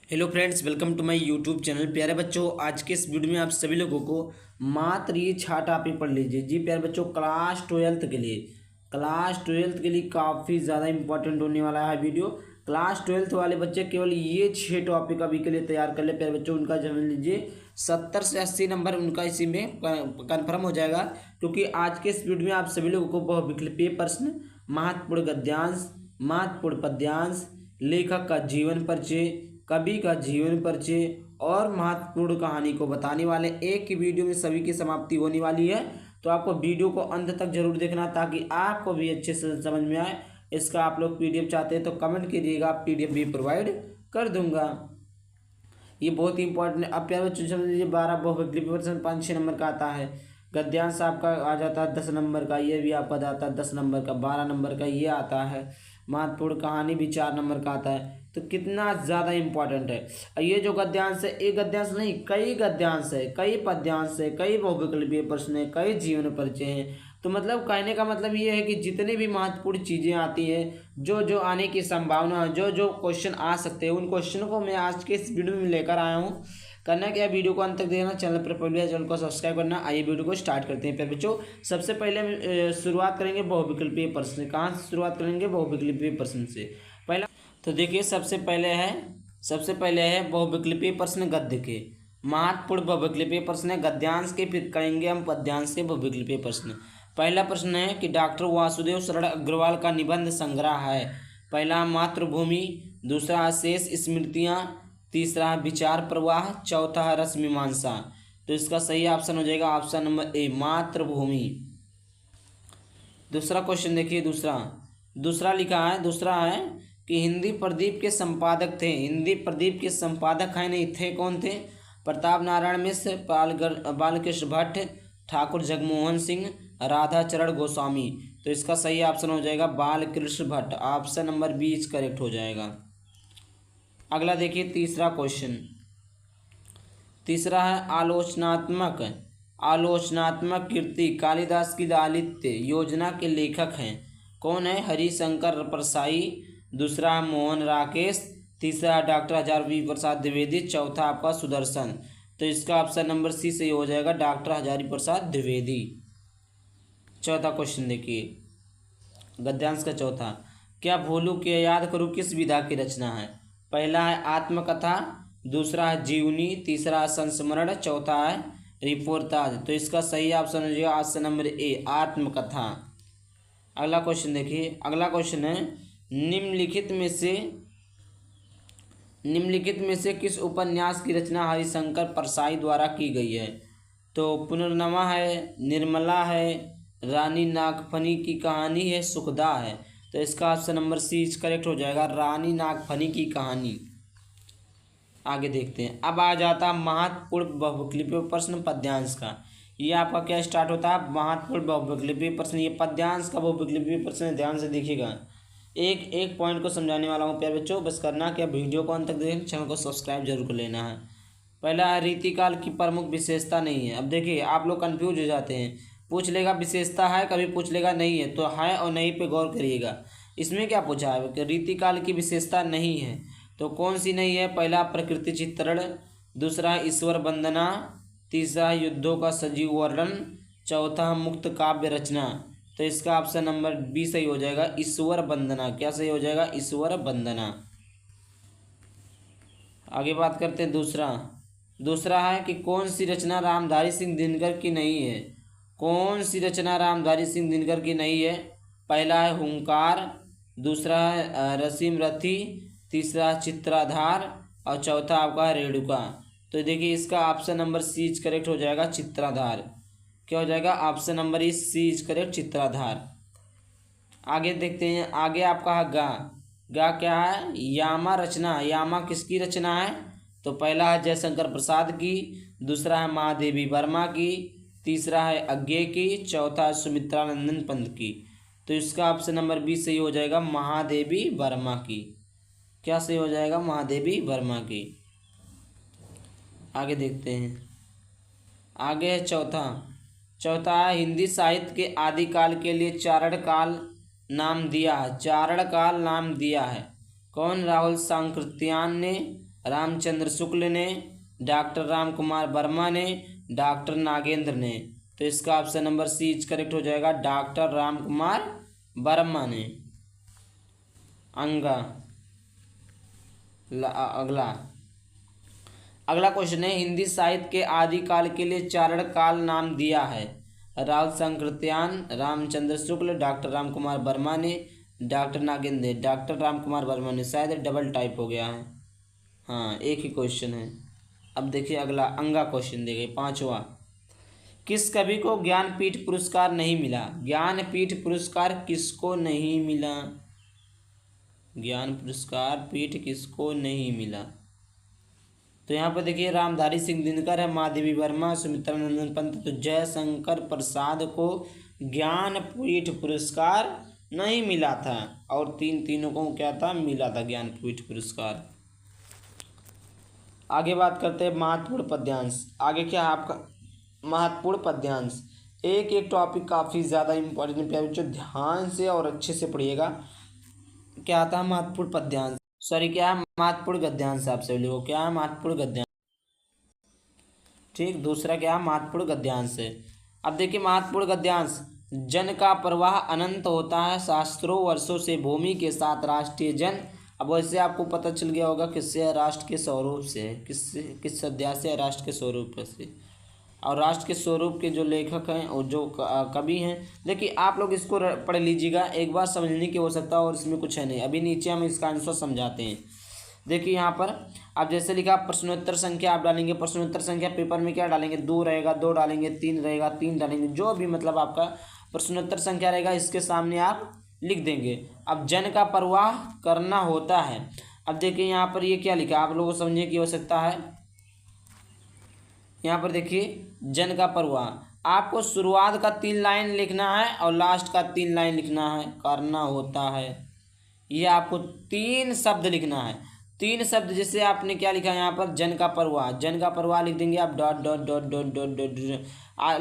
Hello friends, welcome to my YouTube channel. प्यारे बच्चों, आज के इस वीडियो में आप सभी लोगों को मात्र ये 6 टॉपिक पढ़ लीजिए। जी प्यारे बच्चों, क्लास ट्वेल्थ के लिए काफ़ी ज़्यादा इंपॉर्टेंट होने वाला है वीडियो। क्लास ट्वेल्थ वाले बच्चे केवल ये 6 टॉपिक अभी के लिए तैयार कर ले प्यारे बच्चों। उनका समझ लीजिए 70 से 80 नंबर उनका इसी में कन्फर्म हो जाएगा, क्योंकि आज के इस वीडियो में आप सभी लोगों को बहुविकल्पीय प्रश्न, महत्वपूर्ण गद्यांश, महत्वपूर्ण पद्यांश, लेखक का जीवन परिचय, कवि का जीवन परिचय और महत्वपूर्ण कहानी को बताने वाले एक ही वीडियो में सभी की समाप्ति होने वाली है। तो आपको वीडियो को अंत तक जरूर देखना ताकि आपको भी अच्छे से समझ में आए। इसका आप लोग पीडीएफ चाहते हैं तो कमेंट कीजिएगा, पीडीएफ भी प्रोवाइड कर दूंगा। ये बहुत ही इंपॉर्टेंट है। अब प्यारे बच्चों समझ लीजिए 12 बहुविकल्पीय प्रश्न 5-6 नंबर का आता है। गद्यांश आपका आ जाता है 10 नंबर का, ये भी आपका आता है 10 नंबर का। 12 नंबर का ये आता है। महत्वपूर्ण कहानी भी 4 नंबर का आता है। तो कितना ज़्यादा इंपॉर्टेंट है ये जो गद्यांश है। एक गद्यांश नहीं, कई गद्यांश है, कई पद्यांश है, कई बहुविकल्पीय प्रश्न है, कई जीवन परिचय हैं। तो मतलब कहने का मतलब ये है कि जितनी भी महत्वपूर्ण चीज़ें आती हैं, जो जो आने की संभावना है, जो जो क्वेश्चन आ सकते हैं, उन क्वेश्चन को मैं आज के इस वीडियो में लेकर आया हूँ। करना क्या, वीडियो को अंत तक देखना, चैनल पर पहले है चैनल को सब्सक्राइब करना। आइए वीडियो को स्टार्ट करते हैं। फिर बच्चों सबसे पहले हम शुरुआत करेंगे बहुविकल्पीय प्रश्न। कहाँ से शुरुआत करेंगे? बहुविकल्पीय प्रश्न से। पहला तो देखिए सबसे पहले है बहुविकल्पीय प्रश्न गद्य के। महत्वपूर्ण बहुविकल्पीय प्रश्न है गद्यांश के, फिर करेंगे हम पद्यांश के बहुविकल्पीय प्रश्न। पहला प्रश्न है कि डॉक्टर वासुदेव शरण अग्रवाल का निबंध संग्रह है। पहला मातृभूमि, दूसरा शेष स्मृतियाँ, तीसरा विचार प्रवाह, चौथा रस मीमांसा। तो इसका सही ऑप्शन हो जाएगा ऑप्शन नंबर ए, मातृभूमि। दूसरा क्वेश्चन देखिए, दूसरा है कि हिंदी प्रदीप के संपादक थे। हिंदी प्रदीप के संपादक है नहीं थे, कौन थे? प्रताप नारायण मिश्र, बालकृष्ण भट्ट, ठाकुर जगमोहन सिंह, राधा चरण गोस्वामी। तो इसका सही ऑप्शन हो जाएगा Balkrishna Bhatt. Option number B correct हो जाएगा। अगला देखिए तीसरा है आलोचनात्मक कीर्ति। कालिदास की लालित्य योजना के लेखक हैं। कौन है? हरिशंकर परसाई, दूसरा मोहन राकेश, तीसरा डॉक्टर हजारी प्रसाद द्विवेदी, चौथा आपका सुदर्शन। तो इसका ऑप्शन नंबर सी सही हो जाएगा, डॉक्टर हजारी प्रसाद द्विवेदी। चौथा क्वेश्चन देखिए, गद्यांश का चौथा, क्या भूलूं क्या याद करूं किस विधा की रचना है? पहला है आत्मकथा, दूसरा है जीवनी, तीसरा है संस्मरण, चौथा है रिपोर्टाज। तो इसका सही ऑप्शन हो जाएगा ऑप्शन नंबर ए, आत्मकथा। अगला क्वेश्चन देखिए, अगला क्वेश्चन है निम्नलिखित में से किस उपन्यास की रचना हरिशंकर परसाई द्वारा की गई है? तो पुनर्नवा है, निर्मला है, रानी नागफनी की कहानी है, सुखदा है। तो इसका ऑप्शन नंबर सी करेक्ट हो जाएगा, रानी नागफनी की कहानी। आगे देखते हैं। अब आ जाता महत्वपूर्ण बहुविकल्पीय प्रश्न पद्यांश का। ये आपका क्या स्टार्ट होता है? महत्वपूर्ण बहुविकल्पीय प्रश्न। ये पद्यांश का बहुविकल्पीय प्रश्न है, ध्यान से देखिएगा। एक एक पॉइंट को समझाने वाला हूँ प्यारे बच्चों, बस करना क्या, वीडियो को अंत तक देखें, चैनल को सब्सक्राइब जरूर कर लेना है। पहला है रीतिकाल की प्रमुख विशेषता नहीं है। अब देखिए आप लोग कंफ्यूज हो जाते हैं, पूछ लेगा विशेषता है, कभी पूछ लेगा नहीं है। तो है और नहीं पे गौर करिएगा। इसमें क्या पूछा है कि रीतिकाल की विशेषता नहीं है, तो कौन सी नहीं है? पहला प्रकृति चित्रण, दूसरा ईश्वर वंदना, तीसरा युद्धों का सजीव वर्णन, चौथा मुक्त काव्य रचना। तो इसका ऑप्शन नंबर बी सही हो जाएगा, ईश्वर वंदना। क्या सही हो जाएगा? ईश्वर वंदना। आगे बात करते हैं दूसरा है कि कौन सी रचना रामधारी सिंह दिनकर की नहीं है? कौन सी रचना रामधारी सिंह दिनकर की नहीं है? पहला है हुंकार, दूसरा है रसीम रथी, तीसरा चित्राधार और चौथा आपका है रेणुका। तो देखिए इसका ऑप्शन नंबर सी करेक्ट हो जाएगा, चित्राधार। क्या हो जाएगा? Option number is C correct, चित्राधार। आगे देखते हैं, आगे आपका है गा क्या है? यामा रचना। यामा किसकी रचना है? तो पहला है जयशंकर प्रसाद की, दूसरा है महादेवी वर्मा की, तीसरा है अज्ञे की, चौथा है सुमित्रानंदन पंत की। तो इसका ऑप्शन नंबर बी सही हो जाएगा, महादेवी वर्मा की। क्या सही हो जाएगा? महादेवी वर्मा की। आगे देखते हैं, आगे है चौथा है हिंदी साहित्य के आदिकाल के लिए चारण काल नाम दिया है। कौन? राहुल सांकृत्यायन ने, रामचंद्र शुक्ल ने, डॉक्टर राम कुमार वर्मा ने, डॉक्टर नागेंद्र ने। तो इसका ऑप्शन नंबर सी करेक्ट हो जाएगा, डॉक्टर राम कुमार वर्मा ने। अंगा अगला अगला क्वेश्चन है, हिंदी साहित्य के आदिकाल के लिए चारण काल नाम दिया है। राहुल संकृत्यान, रामचंद्र शुक्ल, डॉक्टर राम कुमार वर्मा ने, डॉक्टर नागेंद्र। डॉक्टर राम कुमार वर्मा ने, शायद डबल टाइप हो गया है, हाँ एक ही क्वेश्चन है। अब देखिए अगला अंगा क्वेश्चन दे गए पांचवा, किस कवि को ज्ञानपीठ पुरस्कार नहीं मिला? ज्ञानपीठ पुरस्कार किसको नहीं मिला? ज्ञान पुरस्कार पीठ किसको नहीं मिला? तो यहाँ पर देखिए रामधारी सिंह दिनकर है, महादेवी वर्मा, सुमित्रा नंदन पंत। तो जयशंकर प्रसाद को ज्ञानपीठ पुरस्कार नहीं मिला था, और तीनों को क्या था, मिला था ज्ञानपीठ पुरस्कार। आगे बात करते हैं महत्वपूर्ण पद्यांश। आगे क्या है आपका महत्वपूर्ण पद्यांश। एक एक टॉपिक काफ़ी ज़्यादा इंपॉर्टेंट है बच्चों, ध्यान से और अच्छे से पढ़िएगा। क्या आता है महत्वपूर्ण पद्यांश, सॉरी क्या है महत्वपूर्ण गद्यांश, आपसे लिखो क्या है महत्वपूर्ण गद्यांश। ठीक, दूसरा क्या है महत्वपूर्ण गद्यांश है। अब देखिए महत्वपूर्ण गद्यांश, जन का प्रवाह अनंत होता है, शास्त्रों वर्षों से भूमि के साथ राष्ट्रीय जन। अब वैसे आपको पता चल गया होगा किससे, राष्ट्र के स्वरूप से है, किस अध्याय से, राष्ट्र के स्वरूप से। और राष्ट्र के स्वरूप के जो लेखक हैं और जो कवि हैं, देखिए आप लोग इसको पढ़ लीजिएगा, एक बार समझने की हो सकता है, और इसमें कुछ है नहीं। अभी नीचे हम इसका आंसर समझाते हैं। देखिए यहाँ पर आप जैसे लिखा प्रश्नोत्तर संख्या आप डालेंगे, प्रश्नोत्तर संख्या पेपर में क्या डालेंगे, 2 रहेगा 2 डालेंगे, 3 रहेगा 3 डालेंगे, जो भी मतलब आपका प्रश्नोत्तर संख्या रहेगा इसके सामने आप लिख देंगे। अब जन का प्रवाह करना होता है। अब देखिए यहाँ पर ये क्या लिखा, आप लोगों को समझने की आवश्यकता है। यहाँ पर देखिए जन का प्रवाह, आपको शुरुआत का 3 लाइन लिखना है और लास्ट का 3 लाइन लिखना है, करना होता है। ये आपको 3 शब्द लिखना है, 3 शब्द। जैसे आपने क्या लिखा है यहाँ पर, जन का प्रवाह, जन का प्रवाह लिख देंगे आप, dot dot dot dot dot dot,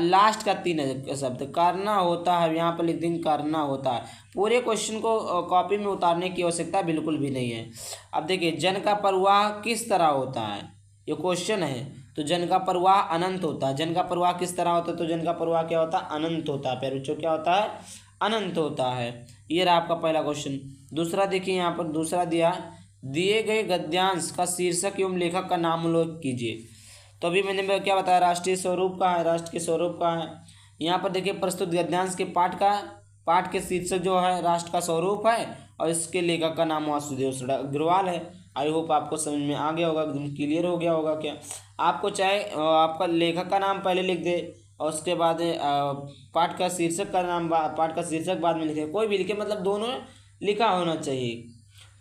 last का 3 शब्द करना होता है, यहाँ पर लिख देंगे करना होता है। पूरे क्वेश्चन को कॉपी में उतारने की आवश्यकता बिल्कुल भी नहीं है। अब देखिए जन का प्रवाह किस तरह होता है, ये क्वेश्चन है। तो जन का प्रवाह अनंत होता है। जन का प्रवाह किस तरह होता है, तो जन का प्रवाह क्या होता है, अनंत होता है। प्यारे बच्चों क्या होता है, अनंत होता है। ये रहा आपका पहला क्वेश्चन। दूसरा देखिए यहाँ पर दूसरा दिया, दिए गए गद्यांश का शीर्षक एवं लेखक का नाम उल्लेख कीजिए। तो अभी मैंने क्या बताया, राष्ट्रीय स्वरूप का है, राष्ट्र के स्वरूप का है। यहाँ पर देखिए प्रस्तुत गद्यांश के पाठ के शीर्षक जो है राष्ट्र का स्वरूप है, और इसके लेखक का नाम वासुदेव अग्रवाल है। आई होप आपको समझ में आ गया होगा, एकदम क्लियर हो गया होगा। क्या आपको चाहे आपका लेखक का नाम पहले लिख दे और उसके बाद पाठ का शीर्षक का नाम, पाठ का शीर्षक बाद में लिखे, कोई भी लिखे, मतलब दोनों लिखा होना चाहिए।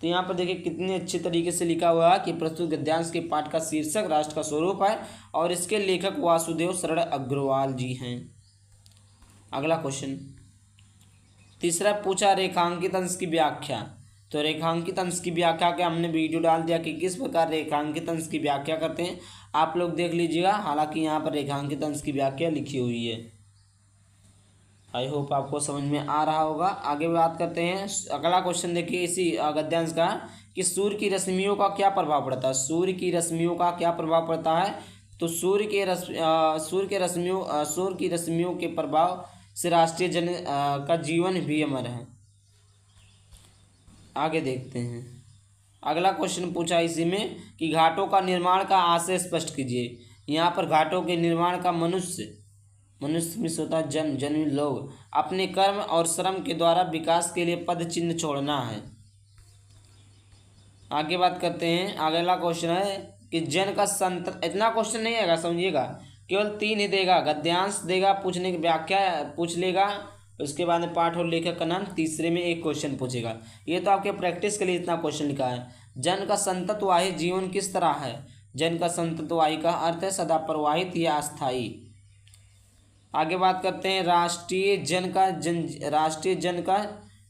तो यहाँ पर देखिए कितने अच्छे तरीके से लिखा हुआ है कि प्रस्तुत गद्यांश के पाठ का शीर्षक राष्ट्र का स्वरूप है और इसके लेखक वासुदेव शरण अग्रवाल जी हैं। अगला क्वेश्चन तीसरा पूछा, रेखांकित अंश की व्याख्या। तो रेखांकित अंश की व्याख्या के हमने वीडियो डाल दिया कि किस प्रकार रेखांकित अंश की व्याख्या करते हैं, आप लोग देख लीजिएगा। हालांकि यहाँ पर रेखांकित अंश की व्याख्या लिखी हुई है। आई होप आपको समझ में आ रहा होगा। आगे बात करते हैं, अगला क्वेश्चन देखिए इसी गद्यांश का, कि सूर्य की रश्मियों का क्या प्रभाव पड़ता है। सूर्य की रश्मियों का क्या प्रभाव पड़ता है, तो सूर्य की रश्मियों के प्रभाव से राष्ट्रीय जन का जीवन भी अमर है। आगे देखते हैं, अगला क्वेश्चन पूछा इसी में कि घाटों का निर्माण का आशय स्पष्ट कीजिए। यहाँ पर घाटों के निर्माण का मनुष्य में होता है जन्म लोग अपने कर्म और श्रम के द्वारा विकास के लिए पद चिन्ह छोड़ना है। आगे बात करते हैं, अगला क्वेश्चन है कि जन का संत, इतना क्वेश्चन नहीं आएगा समझिएगा, केवल 3 ही देगा, गद्यांश देगा, पूछने की व्याख्या पूछ लेगा, उसके बाद में पाठ और लेखक का नाम, तीसरे में एक क्वेश्चन पूछेगा। ये तो आपके प्रैक्टिस के लिए इतना क्वेश्चन लिखा है। जन का संततवाही जीवन किस तरह है। जन का संततवाही का अर्थ है सदा प्रवाहित या अस्थायी। आगे बात करते हैं, राष्ट्रीय जन का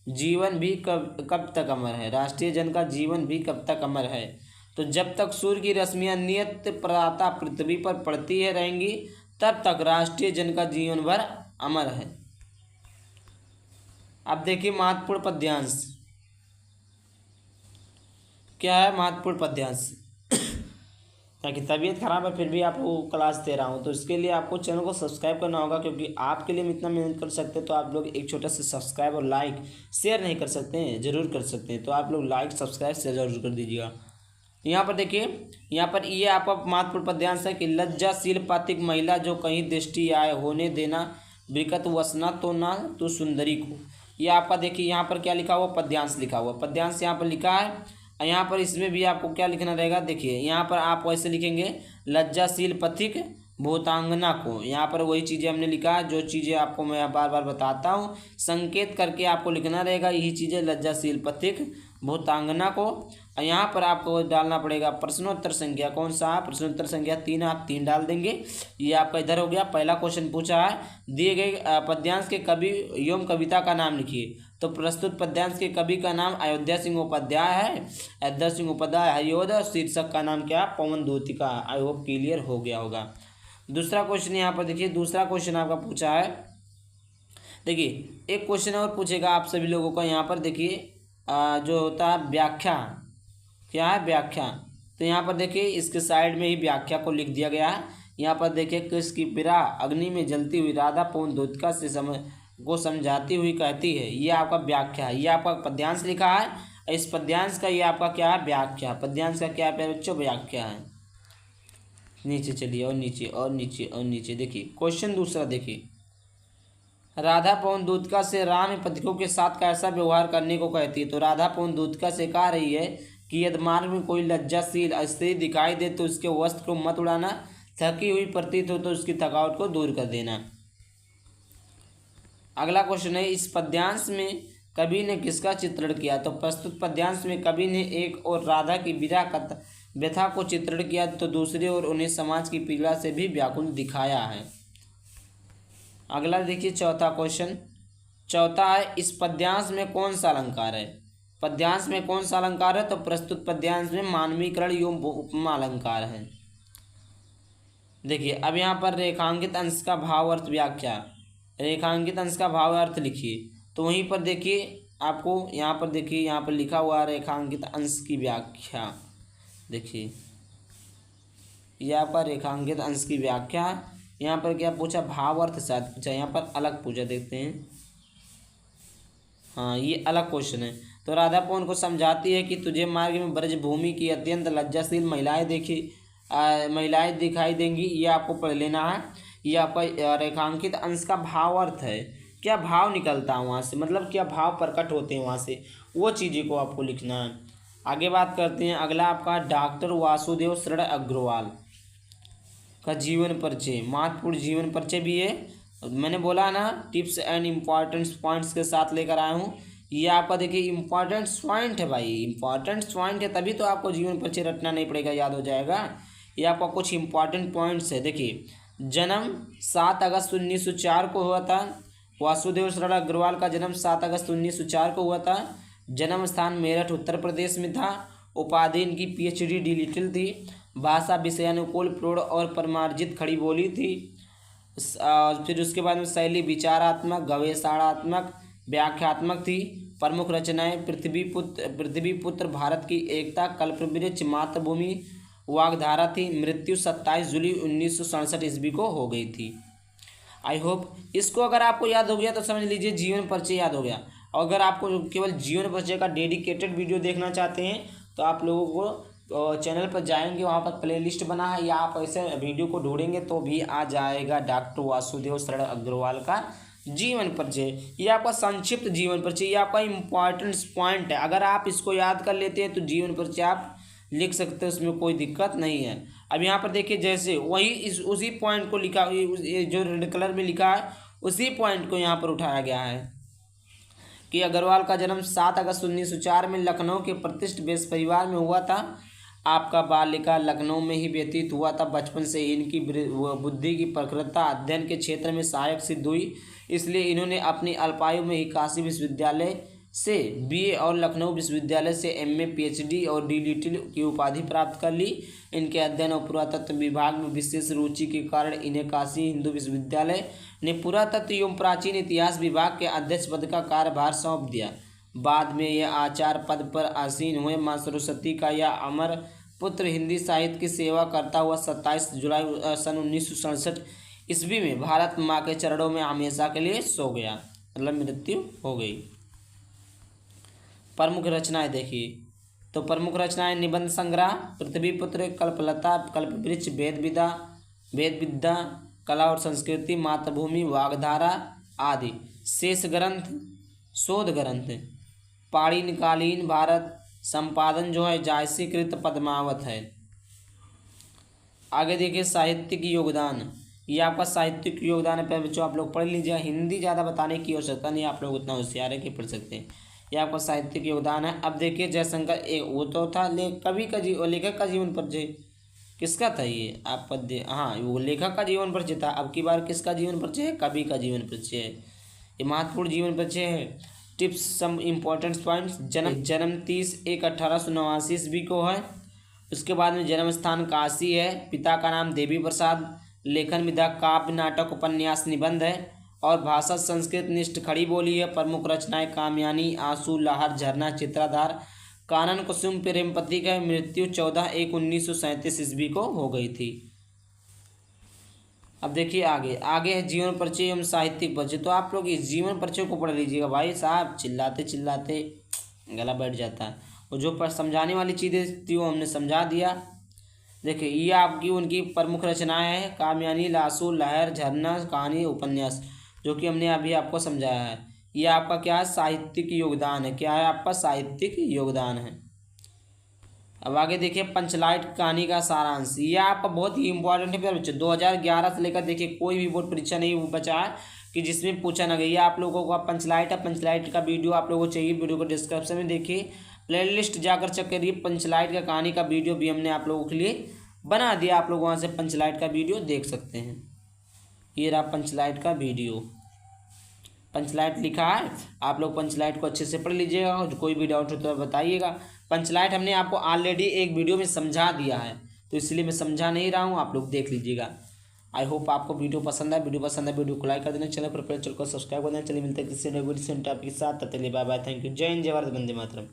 जीवन भी कब तक अमर है। राष्ट्रीय जन का जीवन भी कब तक अमर है, तो जब तक सूर्य की रश्मियाँ नियत प्रातः पृथ्वी पर पड़ती है रहेंगी तब तक राष्ट्रीय जन का जीवन भर अमर है। अब देखिए महत्वपूर्ण पद्यांश क्या है। महत्वपूर्ण पद्यांश ताकि तबीयत ख़राब है फिर भी आपको क्लास दे रहा हूँ, तो इसके लिए आपको चैनल को सब्सक्राइब करना होगा, क्योंकि आपके लिए हम इतना मेहनत कर सकते हैं, तो आप लोग एक छोटा सा सब्सक्राइब और लाइक शेयर नहीं कर सकते हैं, ज़रूर कर सकते हैं, तो आप लोग लाइक सब्सक्राइब शेयर जरूर कर दीजिएगा। यहाँ पर देखिए, यहाँ पर ये आपका महत्वपूर्ण पद्यांश है कि लज्जाशील पातिक महिला जो कहीं दृष्टि आए होने देना विकट वसना तो ना तो सुंदरी को। ये आपका देखिए यहाँ पर क्या लिखा हुआ, पद्यांश लिखा हुआ, पद्यांश यहाँ पर लिखा है। यहाँ पर इसमें भी आपको क्या लिखना रहेगा, देखिए यहाँ पर आप वैसे लिखेंगे लज्जाशील पथिक भूतांगना को। यहाँ पर वही चीज़ें हमने लिखा है, जो चीज़ें आपको मैं बार बार बताता हूँ, संकेत करके आपको लिखना रहेगा, यही चीज़ें लज्जाशील पथिक भूतांगना को। यहाँ पर आपको डालना पड़ेगा प्रश्नोत्तर संख्या, कौन सा, प्रश्नोत्तर संख्या 3, आप 3 डाल देंगे। ये आपका इधर हो गया। पहला क्वेश्चन पूछा है, दिए गए पद्यांश के कवि एवं कविता का नाम लिखिए। तो प्रस्तुत पद्यांश के कवि का नाम अयोध्या सिंह उपाध्याय है। अयोध्या सिंह उपाध्याय हरियोध, और शीर्षक का नाम क्या, पवन दूतिका। आई होप क्लियर हो गया होगा। दूसरा क्वेश्चन यहाँ पर देखिए, दूसरा क्वेश्चन आपका पूछा है, देखिए एक क्वेश्चन और पूछेगा आप सभी लोगों का। यहाँ पर देखिए जो होता है व्याख्या, क्या है व्याख्या, तो यहाँ पर देखिए इसके साइड में ही व्याख्या को लिख दिया गया है। यहाँ पर देखिए, किसकी पिरा अग्नि में जलती हुई राधा पवन दूतिका से समझाती हुई कहती है, ये आपका व्याख्या है। ये आपका पद्यांश लिखा है, इस पद्यांश का ये आपका क्या है, व्याख्या। पद्यांश का क्या है बच्चों, व्याख्या है। नीचे चलिए, और नीचे और नीचे और नीचे देखिए क्वेश्चन दूसरा देखिए, राधा पवन दूतिका से राम पथिकों के साथ कैसा व्यवहार करने को कहती है। तो राधा पवन दूतिका से कह रही है कि यदि मार्ग में कोई लज्जाशील स्त्री दिखाई दे तो उसके वस्त्र को मत उड़ाना, थकी हुई प्रतीत हो तो उसकी थकावट को दूर कर देना। अगला क्वेश्चन है, इस पद्यांश में कवि ने किसका चित्रण किया। तो प्रस्तुत पद्यांश में कवि ने एक और राधा की विरह व्यथा को चित्रण किया, तो दूसरी ओर उन्हें समाज की पीड़ा से भी व्याकुल दिखाया है। अगला देखिए चौथा क्वेश्चन, चौथा है, इस पद्यांश में कौन सा अलंकार है। पद्यांश में कौन सा अलंकार है। तो प्रस्तुत पद्यांश में मानवीकरण एवं उपमा अलंकार है। देखिए अब यहाँ पर रेखांकित अंश का भाव अर्थ व्याख्या, रेखांकित अंश का भाव अर्थ लिखिए। तो वहीं पर देखिए आपको यहाँ पर देखिए, यहाँ पर लिखा हुआ रेखांकित अंश की व्याख्या। देखिए यह आपका रेखांकित अंश की व्याख्या। यहाँ पर क्या पूछा, भाव अर्थ शायद पूछा, यहाँ पर अलग पूछा, देखते हैं। हाँ ये अलग क्वेश्चन है। तो राधा पवन को समझाती है कि तुझे मार्ग में ब्रज भूमि की अत्यंत लज्जाशील महिलाएं दिखाई देंगी, ये आपको पढ़ लेना है। ये आपका रेखांकित अंश का भाव अर्थ है, क्या भाव निकलता है वहाँ से, मतलब क्या भाव प्रकट होते हैं वहाँ से, वो चीज़ें को आपको लिखना है। आगे बात करते हैं, अगला आपका डॉक्टर वासुदेव शरण अग्रवाल का जीवन परिचय, महत्वपूर्ण जीवन परिचय भी है। मैंने बोला ना टिप्स एंड इम्पॉर्टेंट पॉइंट्स के साथ लेकर आया हूँ। ये आपका देखिए इम्पॉर्टेंट पॉइंट है भाई, इम्पॉर्टेंट पॉइंट है, तभी तो आपको जीवन परिचय रटना नहीं पड़ेगा, याद हो जाएगा। ये आपका कुछ इम्पॉर्टेंट पॉइंट्स है। देखिए जन्म 7 अगस्त 1904 को हुआ था। वासुदेव शरण अग्रवाल का जन्म 7 अगस्त 1904 को हुआ था। जन्म स्थान मेरठ उत्तर प्रदेश में था। उपाधि इनकी PhD DLittल थी। भाषा विषयानुकूल प्रौढ़ और परमार्जित खड़ी बोली थी। फिर उसके बाद में शैली विचारात्मक, गवेषणात्मक, व्याख्यात्मक थी। प्रमुख रचनाएं पृथ्वी पुत्र, भारत की एकता, कल्पवृक्ष, मातृभूमि, वाग्धारा थी। मृत्यु 27 जुलाई 1967 ईस्वी को हो गई थी। आई होप इसको अगर आपको याद हो गया तो समझ लीजिए जीवन परिचय याद हो गया। और अगर आपको केवल जीवन परिचय का डेडिकेटेड वीडियो देखना चाहते हैं तो आप लोगों को चैनल पर जाएंगे, वहाँ पर प्लेलिस्ट बना है, या आप ऐसे वीडियो को ढूंढेंगे तो भी आ जाएगा डॉक्टर वासुदेव शरण अग्रवाल का जीवन परिचय। ये आपका संक्षिप्त जीवन परिचय, ये आपका इम्पॉर्टेंट पॉइंट है। अगर आप इसको याद कर लेते हैं तो जीवन परिचय आप लिख सकते हैं, उसमें कोई दिक्कत नहीं है। अब यहाँ पर देखिए जैसे वही उसी पॉइंट को लिखा, जो रेड कलर में लिखा है उसी पॉइंट को यहाँ पर उठाया गया है कि अग्रवाल का जन्म 7 अगस्त 1904 में लखनऊ के प्रतिष्ठित बेस परिवार में हुआ था। आपका बाल्यकाल लखनऊ में ही व्यतीत हुआ था। बचपन से इनकी बुद्धि की प्रखरता अध्ययन के क्षेत्र में सहायक सिद्ध हुई, इसलिए इन्होंने अपनी अल्पायु में ही काशी विश्वविद्यालय से BA और लखनऊ विश्वविद्यालय से MA PhD और DLittl की उपाधि प्राप्त कर ली। इनके अध्ययन और पुरातत्व विभाग में विशेष रुचि के कारण इन्हें काशी हिंदू विश्वविद्यालय ने पुरातत्व एवं प्राचीन इतिहास विभाग के अध्यक्ष पद का कार्यभार सौंप दिया। बाद में यह आचार्य पद पर आसीन हुए। माँ सरस्वती का यह अमर पुत्र हिंदी साहित्य की सेवा करता हुआ 27 जुलाई सन 1967 ईस्वी में भारत माँ के चरणों में हमेशा के लिए सो गया, मतलब मृत्यु हो गई। प्रमुख रचनाएं देखिए, तो प्रमुख रचनाएं निबंध संग्रह, पृथ्वीपुत्र, कल्पलता, कल्पवृक्ष, वेद विद्या, कला और संस्कृति, मातृभूमि, वाग्धारा आदि। शेष ग्रंथ, शोध ग्रंथ, पाणिनिकालीन भारत, संपादन जो है जायसीकृत पद्मावत है। आगे देखिए साहित्यिक योगदान, ये आपका साहित्यिक योगदान है। पहले बच्चों आप लोग पढ़ लीजिए, हिंदी ज़्यादा बताने की आवश्यकता नहीं, आप लोग उतना होशियार है कि पढ़ सकते हैं। ये आपका साहित्यिक योगदान है। अब देखिए जयशंकर, एक वो तो था कवि का लेखक का जीवन परिचय, किसका था ये आप पद्य, हाँ वो लेखक का जीवन परिचय था। अब की बार किसका जीवन परिचय है, कवि का जीवन परिचय है। ये महत्वपूर्ण जीवन परिचय है। Tips, some important points. जन्म 30/1/1889 ईस्वी को है। उसके बाद में जन्म स्थान काशी है। पिता का नाम देवी प्रसाद। लेखन विधा काव्य, नाटक, उपन्यास, निबंध है। और भाषा संस्कृत निष्ठ खड़ी बोली है। प्रमुख रचनाएं कामयानी, आंसू, लहर, झरना, चित्राधार, कानन कुसुम, प्रेमपति का। मृत्यु 14/1/1937 ईस्वी को हो गई थी। अब देखिए आगे है जीवन परिचय एवं साहित्यिक परिचय। तो आप लोग इस जीवन परिचय को पढ़ लीजिएगा भाई साहब, चिल्लाते चिल्लाते गला बैठ जाता है। और जो पर समझाने वाली चीज़ें थी वो हमने समझा दिया। देखिए ये आपकी उनकी प्रमुख रचनाएं हैं, कामयानी, लासू, लहर, झरना, कहानी, उपन्यास, जो कि हमने अभी आपको समझाया है। ये आपका क्या है, साहित्यिक योगदान है। क्या है आपका, साहित्यिक योगदान है। अब आगे देखिए पंचलाइट कहानी का सारांश, ये आपका बहुत ही इंपॉर्टेंट है बच्चों। 2011 से लेकर देखिए कोई भी बोर्ड परीक्षा नहीं बचा है कि जिसमें पूछा ना गया। आप लोगों को पंचलाइट है, पंचलाइट का वीडियो आप लोगों को चाहिए, वीडियो को डिस्क्रिप्शन में देखिए, प्लेलिस्ट जाकर चेक करिए। पंचलाइट का कहानी का वीडियो भी हमने आप लोगों के लिए बना दिया, आप लोग वहाँ से पंचलाइट का वीडियो देख सकते हैं। ये रहा पंचलाइट का वीडियो, पंचलाइट लिखा है। आप लोग पंचलाइट को अच्छे से पढ़ लीजिएगा और कोई भी डाउट हो तो बताइएगा। पंचलाइट हमने आपको ऑलरेडी एक वीडियो में समझा दिया है, तो इसलिए मैं समझा नहीं रहा हूँ, आप लोग देख लीजिएगा। आई होप आपको वीडियो पसंद है। वीडियो को लाइक कर देना, चैनल पर चैनल को सब्सक्राइब कर देना। चलिए मिलते हैं किसी नए वीडियो टॉपिक के साथ, तब तक के लिए बाय बाय, थैंक यू, जय हिंद, जय भारत, वंदे मातरम।